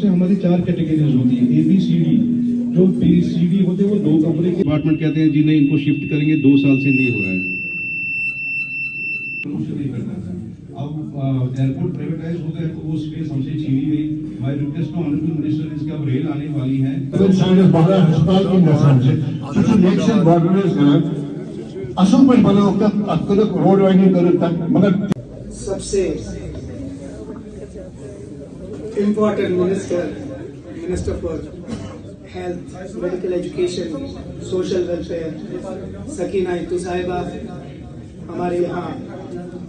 हमारी 4 कैटेगरीज होती है, ए बी सी डी। जो बी सी डी होते हैं वो 2 कमरे के डिपार्टमेंट कहते हैं जिन्हें इनको शिफ्ट करेंगे, 2 साल से नहीं हो रहा है। अब एयरपोर्ट प्राइवेटाइज हो गया तो वो स्पेस हमसे छीनी गई। My request to honourable minister इसका अब रेल आने वाली है। अस्पताल की नसम से जो नेक्स्ट बॉर्डर्स हैं असल पर बनाओ का अक्सर रोड वाइडिंग करता मगर सबसे important minister for health, medical education, social welfare Sakina Itoo साहिबा, हमारे यहाँ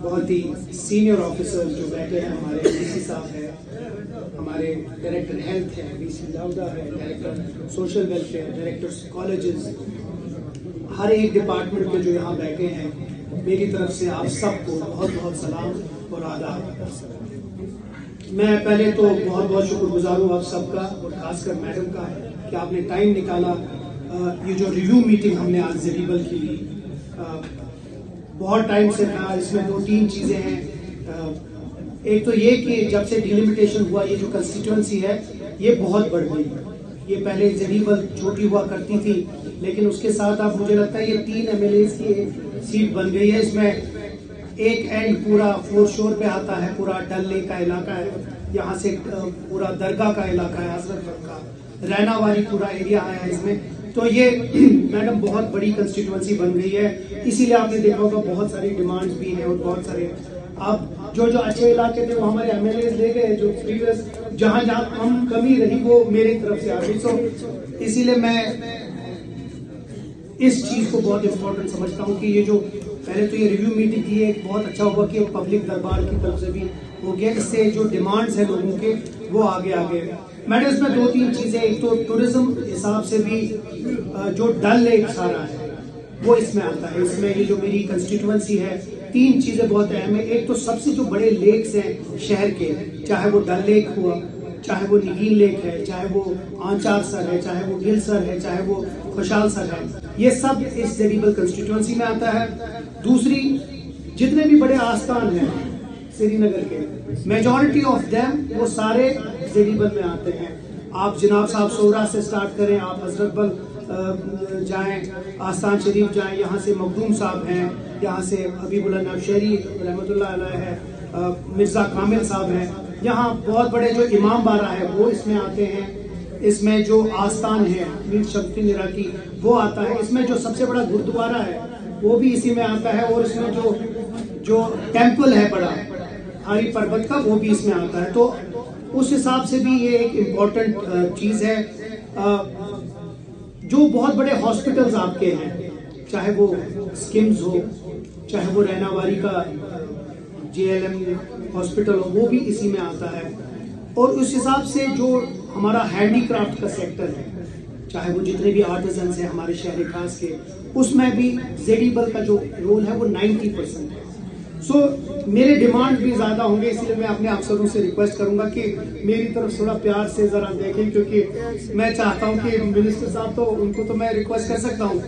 बहुत ही सीनियर ऑफिसर जो बैठे हैं, हमारे डीसी साहब हैं, हमारे डायरेक्टर हेल्थ हैं, डीसी लाउडा है, director social welfare, director colleges, हर एक डिपार्टमेंट के जो यहाँ बैठे हैं, मेरी तरफ से आप सबको बहुत बहुत सलाम और आदाब। मैं पहले तो बहुत बहुत शुक्रगुजार हूँ आप सबका और खासकर मैडम का कि आपने टाइम निकाला। ये जो रिव्यू मीटिंग हमने आज ज़ेडीबल की ली, बहुत टाइम से था। इसमें 2-3 चीजें हैं। एक तो ये कि जब से डिलिमिटेशन हुआ, ये जो कंस्टिट्यूएंसी है ये बहुत बढ़ गई। ये पहले ज़ेडीबल छोटी हुआ करती थी, लेकिन उसके साथ अब मुझे लगता है ये 3 एमएलएस की एक सीट बन गई है। इसमें एक एंड पूरा फोरशोर पे आता है, पूरा डल लेक का इलाका है, यहाँ से पूरा दरगाह का इलाका है, हजरतगंज का, रैना वाली पूरा एरिया आया है इसमें। तो ये मैडम बहुत बड़ी कंस्टिट्यूएंसी बन गई है। इसीलिए आपने देखा होगा बहुत सारी डिमांड्स भी हैं और बहुत सारे अब जो अच्छे इलाके थे वो हमारे एमएलए ले गए, जो प्रीवियस जहां हम कमी रही वो मेरी तरफ से आ गई। सो इसीलिए मैं इस चीज को बहुत इम्पोर्टेंट समझता हूँ कि ये जो पहले तो ये रिव्यू मीटिंग की है, एक बहुत अच्छा हुआ कि पब्लिक दरबार की तरफ से भी हो गया। इससे जो डिमांड्स है लोगों के वो आगे मैडम इसमें 2-3 चीजें, एक तो टूरिज्म हिसाब से भी जो डल लेक सारा है वो इसमें आता है। इसमें ये जो मेरी कंस्टिट्यूएंसी है, 3 चीजें बहुत अहम है। एक तो सबसे जो बड़े लेक्स हैं शहर के, चाहे वो डल लेक हुआ, चाहे वो निगीन लेक है, चाहे वो आंचार सर है, चाहे वो गिल सर है, चाहे वो खुशाल सर है, ये सब इस ज़ेडीबल कंस्टिट्यूएंसी में आता है। दूसरी, जितने भी बड़े आस्थान हैं श्रीनगर के, मेजॉरिटी ऑफ देम वो सारे ज़ेडीबल में आते हैं। आप जनाब साहब सोहरा से स्टार्ट करें, आप हजरतबल जाएं, आस्थान शरीफ जाएं, यहाँ से मखदूम साहब हैं, यहाँ से हबीबुल्लाह नवशहरी रहमतुल्लाह अलैह है, मिर्जा कामिल साहब हैं, यहाँ बहुत बड़े जो इमाम बारा है वो इसमें आते हैं। इसमें जो आस्थान है मीर शमसुद्दीन इराकी वो आता है। इसमें जो सबसे बड़ा गुरुद्वारा है वो भी इसी में आता है, और इसमें जो टेम्पल है बड़ा हरी पर्वत का वो भी इसमें आता है। तो उस हिसाब से भी ये एक इम्पोर्टेंट चीज है। जो बहुत बड़े हॉस्पिटल्स आपके हैं, चाहे वो स्किम्स हो, चाहे वो रैनावारी का JLM हॉस्पिटल हो, वो भी इसी में आता है। और उस हिसाब से जो हमारा हैंडीक्राफ्ट का सेक्टर है, चाहे वो जितने भी आर्टिजन्स हैं हमारे शहर खास के, उसमें भी ज़ेडीबल का जो रोल है वो 90% है। सो मेरे डिमांड भी ज़्यादा होंगे, इसलिए मैं अपने अफसरों से रिक्वेस्ट करूंगा कि मेरी तरफ थोड़ा प्यार से ज़रा देखें, क्योंकि मैं चाहता हूं कि मिनिस्टर साहब तो उनको तो मैं रिक्वेस्ट कर सकता हूं,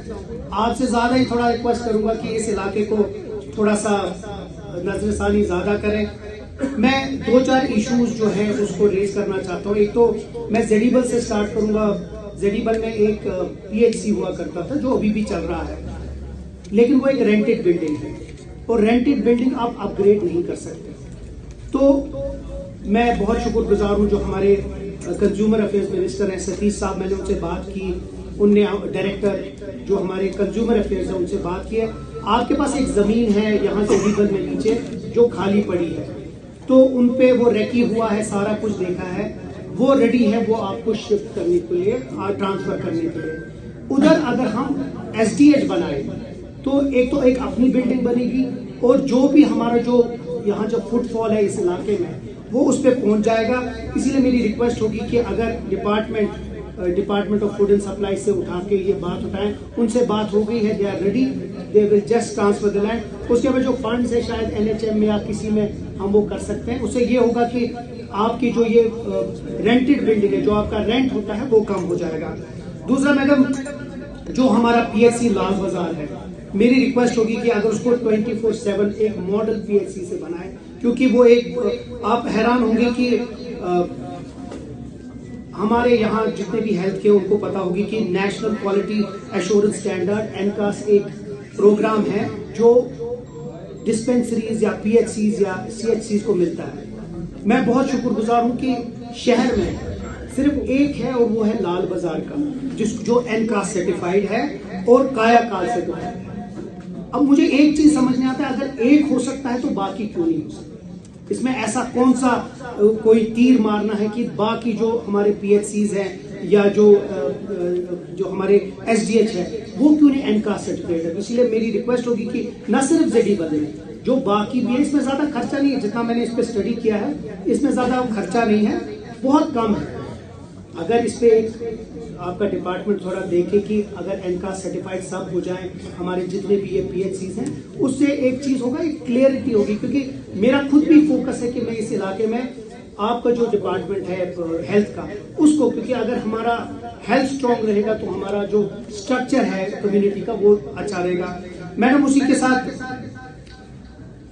आपसे ज़्यादा ही थोड़ा रिक्वेस्ट करूंगा कि इस इलाके को थोड़ा सा नजरसानी ज़्यादा करें। मैं 2-4 इश्यूज जो हैं उसको रेज करना चाहता हूँ। एक तो मैं ज़ेडीबल से स्टार्ट करूंगा। ज़ेडीबल में एक PHC हुआ करता था जो अभी भी चल रहा है, लेकिन वो एक रेंटेड बिल्डिंग है और रेंटेड बिल्डिंग आप अपग्रेड नहीं कर सकते। तो मैं बहुत शुक्रगुजार हूँ जो हमारे कंज्यूमर अफेयर्स मिनिस्टर हैं सतीश साहब, मैंने उनसे बात की, उनने डायरेक्टर जो हमारे कंज्यूमर अफेयर्स है उनसे बात की है। आपके पास एक जमीन है यहाँ ज़ेडीबल में नीचे जो खाली पड़ी है, तो उन पे वो रेकी हुआ है, सारा कुछ देखा है, वो रेडी है वो आपको शिफ्ट करने के लिए, ट्रांसफर करने के लिए। उधर अगर हम SDH बनाए तो एक अपनी बिल्डिंग बनेगी, और जो भी हमारा जो यहाँ जो फुटफॉल है इस इलाके में वो उस पर पहुँच जाएगा। इसीलिए मेरी रिक्वेस्ट होगी कि अगर department of food and supply से उठा के ये बात उठाएं, उनसे बात हो गई है, they are ready, they will just transfer the land. उसके बाद जो फंड्स है शायद NHM में या किसी में हम वो कर सकते हैं। उससे ये होगा कि आपकी जो ये रेंटेड बिल्डिंग है, जो आपका रेंट होता है वो कम हो जाएगा। दूसरा मैडम, जो हमारा PHC लाल बाजार है, मेरी रिक्वेस्ट होगी कि अगर उसको 24/7 एक मॉडल PHC से बनाए, क्योंकि वो एक, आप हैरान होंगे कि हमारे यहाँ जितने भी हेल्थ के उनको पता होगी कि नेशनल क्वालिटी एश्योरेंस स्टैंडर्ड एनकास एक प्रोग्राम है जो डिस्पेंसरीज या पीएचसीज या सीएचसीज को मिलता है। मैं बहुत शुक्रगुजार हूं कि शहर में सिर्फ एक है और वो है लाल बाजार का, जो एनकास सर्टिफाइड है और कायाकाल सर्टिफाइड है। अब मुझे एक चीज समझ नहीं आता है, अगर एक हो सकता है तो बाकी क्यों नहीं हो सकता? इसमें ऐसा कौन सा कोई तीर मारना है कि बाकी जो हमारे पीएचसीज हैं या जो हमारे एसडीएच है वो क्यों नहीं एनकास सर्टिफाइड है? इसलिए मेरी रिक्वेस्ट होगी कि न सिर्फ जेडी बदले, जो बाकी भी है, इसमें ज्यादा खर्चा नहीं है, जितना मैंने इस पे स्टडी किया है इसमें ज्यादा खर्चा नहीं है, बहुत कम है। अगर इस पे एक आपका डिपार्टमेंट थोड़ा देखे कि अगर एनकास सर्टिफाइड सब हो जाए हमारे जितने भी ये पीएचसीज हैं, उससे एक चीज होगा, एक क्लियरिटी होगी। क्योंकि मेरा खुद भी फोकस है कि मैं इस इलाके में आपका जो डिपार्टमेंट है हेल्थ का उसको, क्योंकि अगर हमारा हेल्थ स्ट्रांग रहेगा तो हमारा जो स्ट्रक्चर है कम्युनिटी का वो अच्छा रहेगा। मैडम, उसी के साथ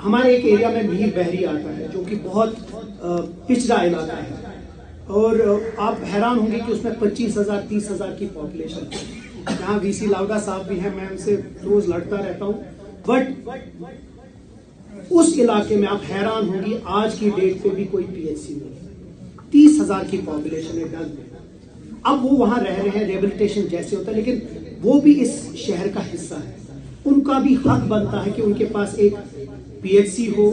हमारे एक एरिया में मीर बहरी आता है जो कि बहुत पिछड़ा इलाका है और आप हैरान होंगे कि उसमें 25,000 30,000 की पॉपुलेशन है। यहाँ वीसी लावडा साहब भी हैं, मैं उनसे रोज लड़ता रहता हूँ, बट उस इलाके में आप हैरान होंगी आज की डेट पे भी कोई पीएचसी नहीं। 30,000 की पॉपुलेशन है डल में। अब वो वहां रह रहे हैं, रिहेबिलिटेशन जैसे होता है, लेकिन वो भी इस शहर का हिस्सा है। उनका भी हक बनता है कि उनके पास एक पीएचसी हो।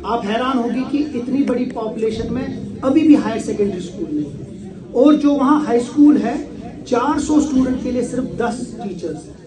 आप हैरान होगी कि इतनी बड़ी पॉपुलेशन में अभी भी हायर सेकेंडरी स्कूल नहीं है, और जो वहां हाई स्कूल है 400 स्टूडेंट के लिए सिर्फ 10 टीचर्स हैं।